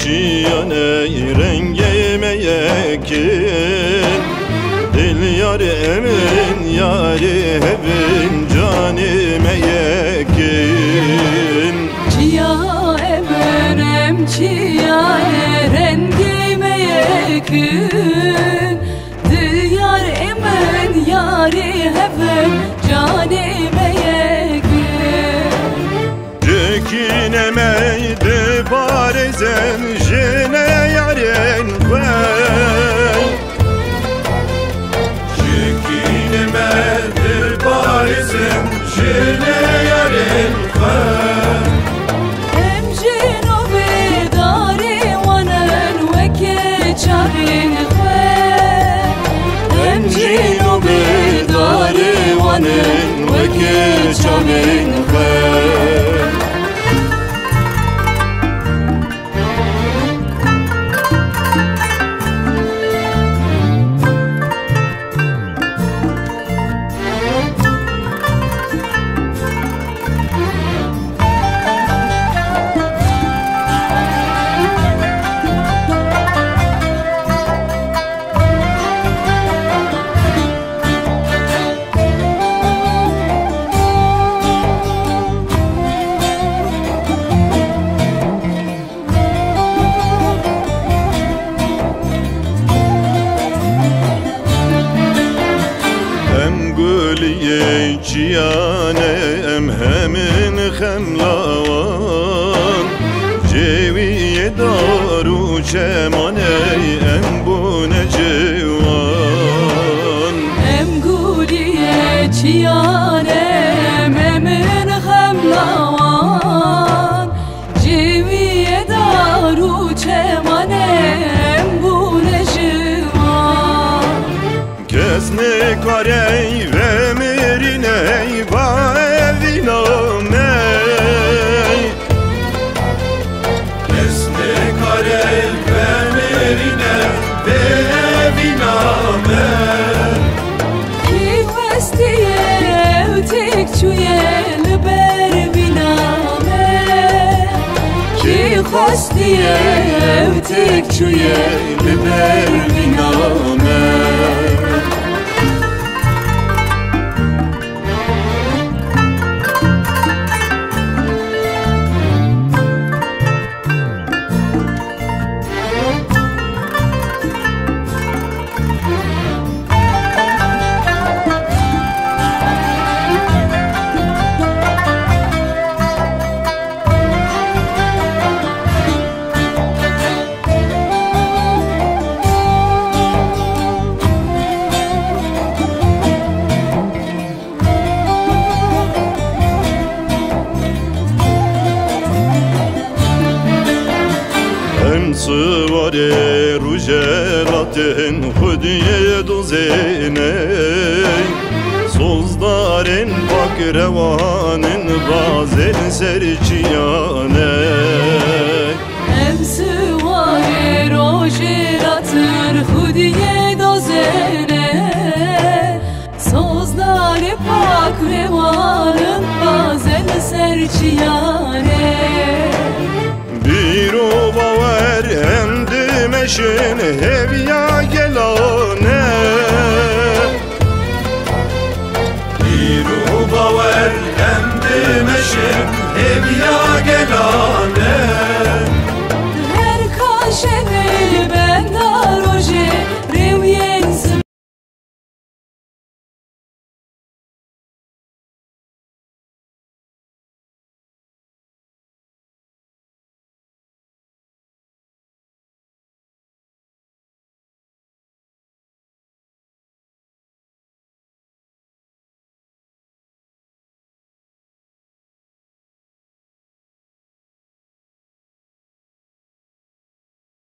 çiyane rengime yekin Dil yar emin yari hevin canime yekin Çiya emenem çiyane rengime yekin Dil yar emin yari hevin canime yekin Cekinemeydi barezen jene yaren ben Cekinemeydi barezen jene yaren ben Hem jino bedari vanen veke çavin ben Hem jino bedari vanen veke çavin ben Gülüye çiyane hemin xemlavan Ceviye daru çemane bune civan Hem gülüye çiyane hemin xemlavan Ceviye daru çemane bune civan Kesne karey ve miriney ba evinamey Kesne karey ve miriney ve evinamey Ki vestiye tek çuye liber biname Ki vestiye tek çuye liber biname Sıvare rujelaten hudiye dozene Sozdarın bakrevanın bazen serçiyane Hem sıvare rojelatır hudiye dozene Sozları pakrevanın bazen serçiyane Bir ova ver hem dimeşin hevya gela